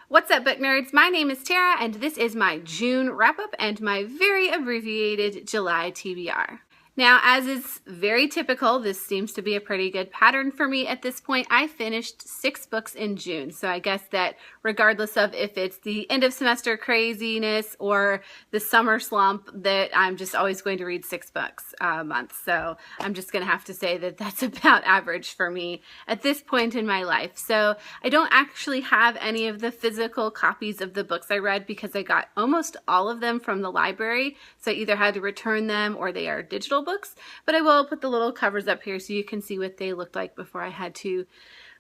What's up, book nerds? My name is Tara, and this is my June wrap-up and my very abbreviated July TBR. Now, as is very typical, this seems to be a pretty good pattern for me at this point. I finished 6 books in June, so I guess that regardless of if it's the end of semester craziness or the summer slump, that I'm just always going to read 6 books a month. So I'm just going to have to say that that's about average for me at this point in my life. So I don't actually have any of the physical copies of the books I read because I got almost all of them from the library. So I either had to return them or they are digital books, but I will put the little covers up here so you can see what they looked like before I had to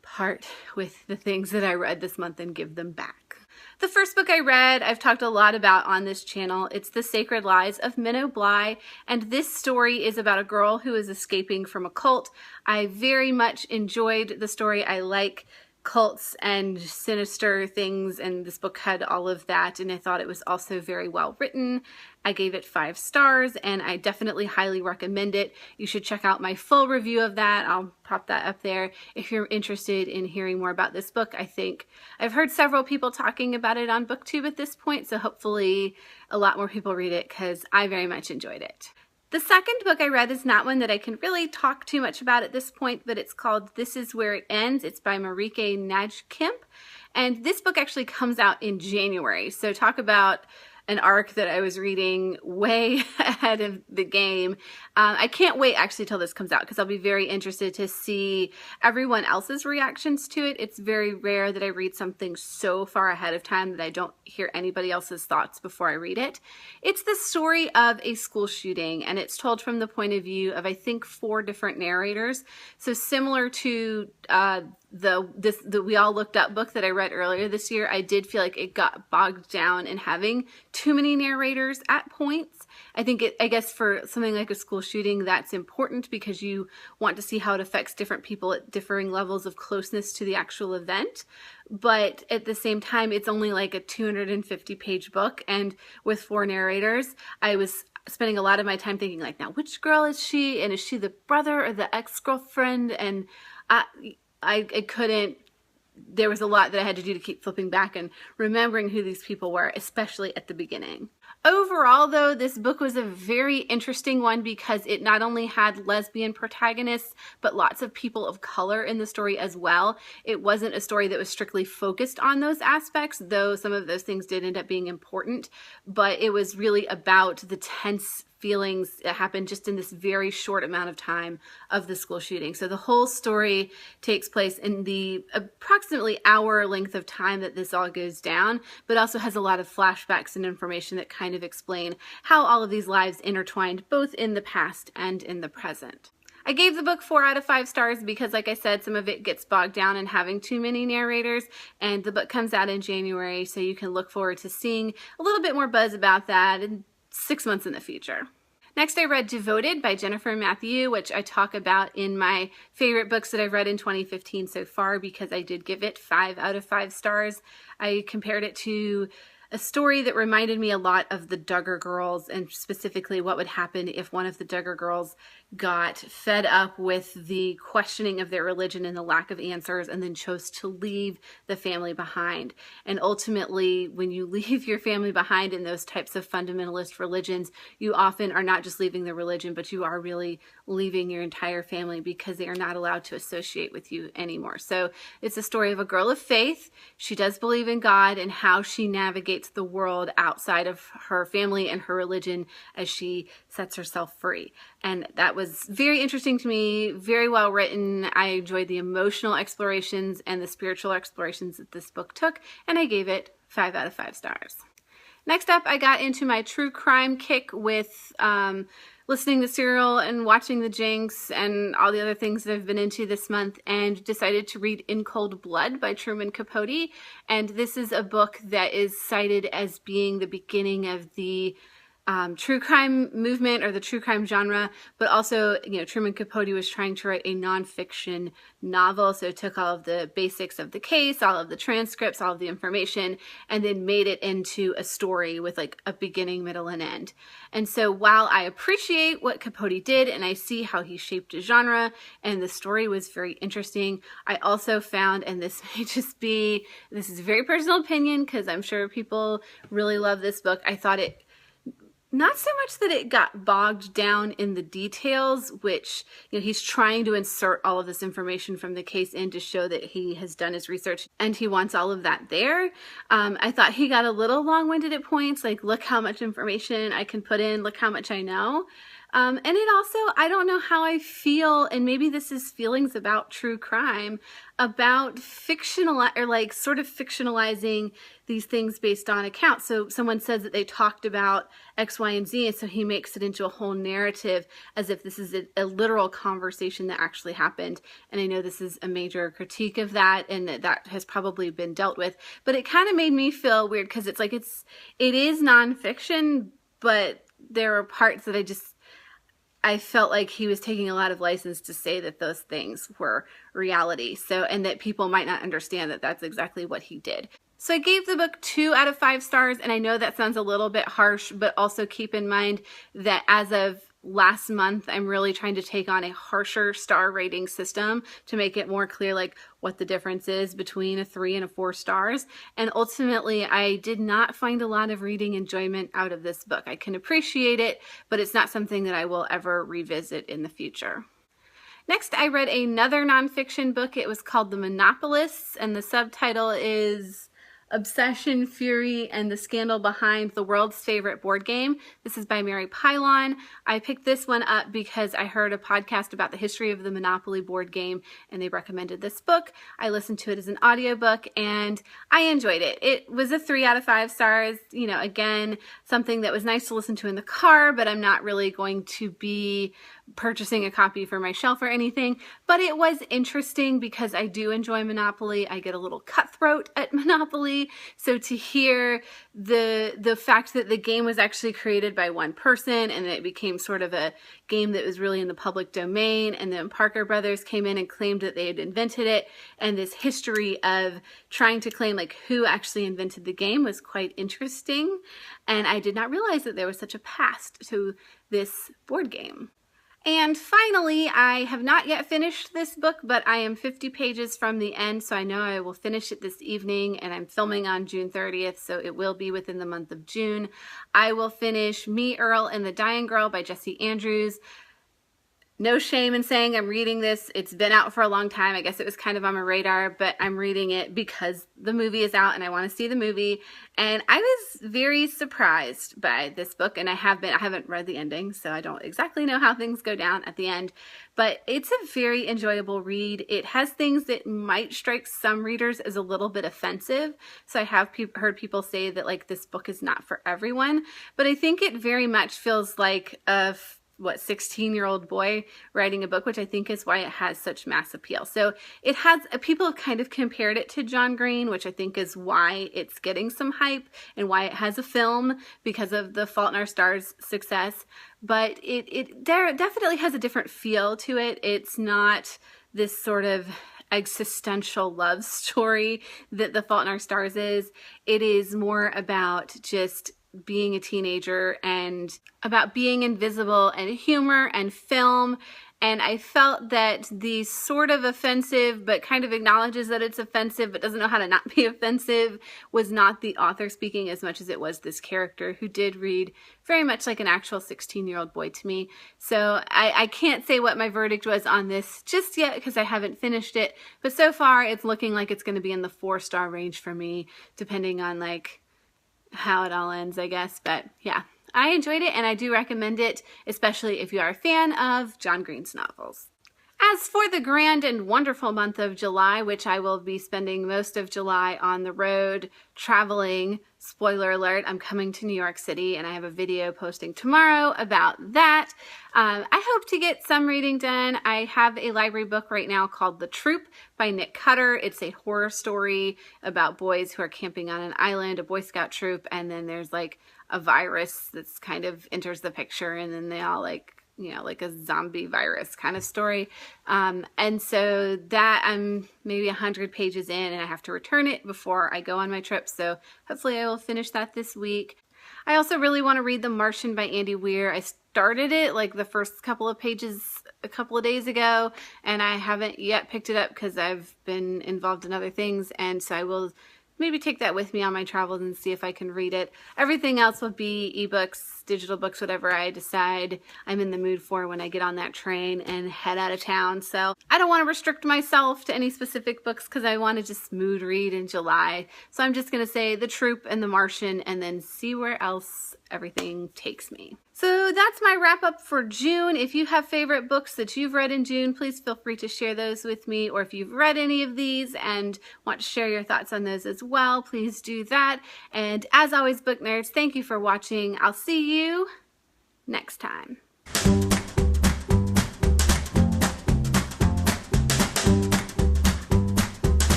part with the things that I read this month and give them back. The first book I read, I've talked a lot about on this channel. It's The Sacred Lies of Minnow Bly, and this story is about a girl who is escaping from a cult. I very much enjoyed the story. I like cults and sinister things, and this book had all of that, and I thought it was also very well written. I gave it 5 stars, and I definitely highly recommend it. You should check out my full review of that. I'll pop that up there if you're interested in hearing more about this book. I think I've heard several people talking about it on BookTube at this point, so hopefully a lot more people read it because I very much enjoyed it. The second book I read is not one that I can really talk too much about at this point, but it's called This Is Where It Ends. It's by Marieke Nijkamp, and this book actually comes out in January. So talk about an arc that I was reading way ahead of the game. I can't wait actually till this comes out because I'll be very interested to see everyone else's reactions to it. It's very rare that I read something so far ahead of time that I don't hear anybody else's thoughts before I read it. It's the story of a school shooting, and it's told from the point of view of, I think, 4 different narrators. So similar to the We All Looked Up book that I read earlier this year, I did feel like it got bogged down in having too many narrators at points. I guess for something like a school shooting, that's important because you want to see how it affects different people at differing levels of closeness to the actual event. But at the same time, it's only like a 250-page book, and with 4 narrators, I was spending a lot of my time thinking, like, now which girl is she, and is she the brother or the ex-girlfriend? And I couldn't, there was a lot that I had to do to keep flipping back and remembering who these people were, especially at the beginning. Overall, though, this book was a very interesting one because it not only had lesbian protagonists, but lots of people of color in the story as well. It wasn't a story that was strictly focused on those aspects, though some of those things did end up being important, but it was really about the tense feelings that happened just in this very short amount of time of the school shooting. So the whole story takes place in the approximately hour length of time that this all goes down, but also has a lot of flashbacks and information that kind of explain how all of these lives intertwined both in the past and in the present. I gave the book 4 out of 5 stars because, like I said, some of it gets bogged down in having too many narrators, and the book comes out in January, so you can look forward to seeing a little bit more buzz about that in 6 months in the future. Next, I read Devoted by Jennifer Matthew, which I talk about in my favorite books that I've read in 2015 so far because I did give it 5 out of 5 stars. I compared it to a story that reminded me a lot of the Duggar Girls, and specifically what would happen if one of the Duggar Girls got fed up with the questioning of their religion and the lack of answers and then chose to leave the family behind. And ultimately, when you leave your family behind in those types of fundamentalist religions, you often are not just leaving the religion, but you are really leaving your entire family because they are not allowed to associate with you anymore. So it's a story of a girl of faith. She does believe in God and how she navigates the world outside of her family and her religion as she sets herself free. And that was very interesting to me, very well written. I enjoyed the emotional explorations and the spiritual explorations that this book took, and I gave it 5 out of 5 stars. Next up, I got into my true crime kick with listening to Serial and watching The Jinx and all the other things that I've been into this month, and decided to read In Cold Blood by Truman Capote. And this is a book that is cited as being the beginning of the true crime movement or the true crime genre, but also, Truman Capote was trying to write a nonfiction novel, so it took all of the basics of the case, all of the transcripts, all of the information, and then made it into a story with like a beginning, middle, and end. And so while I appreciate what Capote did and I see how he shaped a genre and the story was very interesting, I also found, and this is a very personal opinion because I'm sure people really love this book, I thought it, not so much that it got bogged down in the details, which, he's trying to insert all of this information from the case in to show that he has done his research and he wants all of that there. I thought he got a little long-winded at points, like, look how much information I can put in, look how much I know. And it also, I don't know how I feel, and maybe this is feelings about true crime, about fictionalizing these things based on accounts. So someone says that they talked about X, Y, and Z, and so he makes it into a whole narrative as if this is a literal conversation that actually happened. And I know this is a major critique of that, and that has probably been dealt with. But it kind of made me feel weird because it's like it is nonfiction, but there are parts that I felt like he was taking a lot of license to say that those things were reality. And that people might not understand that that's exactly what he did. So I gave the book 2 out of 5 stars, and I know that sounds a little bit harsh, but also keep in mind that as of last month, I'm really trying to take on a harsher star rating system to make it more clear, like, what the difference is between a 3 and a 4 stars. And ultimately, I did not find a lot of reading enjoyment out of this book. I can appreciate it, but it's not something that I will ever revisit in the future. Next, I read another nonfiction book. It was called The Monopolists, and the subtitle is Obsession, Fury, and the Scandal Behind the World's Favorite Board Game. This is by Mary Pylon. I picked this one up because I heard a podcast about the history of the Monopoly board game, and they recommended this book. I listened to it as an audiobook, and I enjoyed it. It was a 3 out of 5 stars. Again, something that was nice to listen to in the car, but I'm not really going to be purchasing a copy for my shelf or anything. But it was interesting because I do enjoy Monopoly. I get a little cutthroat at Monopoly. So to hear the fact that the game was actually created by one person and it became sort of a game that was really in the public domain, and then Parker Brothers came in and claimed that they had invented it, and this history of trying to claim like who actually invented the game was quite interesting. And I did not realize that there was such a past to this board game. And finally, I have not yet finished this book, but I am 50 pages from the end, so I know I will finish it this evening, and I'm filming on June 30th, so it will be within the month of June. I will finish Me, Earl, and the Dying Girl by Jesse Andrews. No shame in saying I'm reading this. It's been out for a long time. I guess it was kind of on my radar, but I'm reading it because the movie is out and I want to see the movie. And I was very surprised by this book, and I haven't read the ending, so I don't exactly know how things go down at the end, but it's a very enjoyable read. It has things that might strike some readers as a little bit offensive. So I have heard people say that like this book is not for everyone, but I think it very much feels like a 16-year-old boy writing a book, which I think is why it has such mass appeal. So it has, people have kind of compared it to John Green, which I think is why it's getting some hype and why it has a film because of The Fault in Our Stars' success. But it definitely has a different feel to it. It's not this sort of existential love story that The Fault in Our Stars is. It is more about just being a teenager and about being invisible and humor and film. And I felt that the sort of offensive, but kind of acknowledges that it's offensive, but doesn't know how to not be offensive, was not the author speaking as much as it was this character who did read very much like an actual 16-year-old boy to me. So I can't say what my verdict was on this just yet because I haven't finished it. But so far it's looking like it's going to be in the 4-star range for me, depending on like how it all ends, I guess. But yeah, I enjoyed it and I do recommend it, especially if you are a fan of John Green's novels. As for the grand and wonderful month of July, which I will be spending most of July on the road traveling, spoiler alert, I'm coming to New York City and I have a video posting tomorrow about that. I hope to get some reading done. I have a library book right now called The Troop by Nick Cutter. It's a horror story about boys who are camping on an island, a Boy Scout troop, and then there's like a virus that's kind of enters the picture, and then they all like, you know, like a zombie virus kind of story. And so that I'm maybe 100 pages in, and I have to return it before I go on my trip. So hopefully I will finish that this week. I also really want to read The Martian by Andy Weir. I started it like the first couple of pages a couple of days ago, and I haven't yet picked it up because I've been involved in other things, and so I will maybe take that with me on my travels and see if I can read it. Everything else will be ebooks, digital books, whatever I decide I'm in the mood for when I get on that train and head out of town. So I don't want to restrict myself to any specific books because I want to just mood read in July. So I'm just going to say The Troop and The Martian and then see where else everything takes me. So that's my wrap up for June. If you have favorite books that you've read in June, please feel free to share those with me. Or if you've read any of these and want to share your thoughts on those as well, please do that. And as always, book nerds, thank you for watching. I'll see you next time.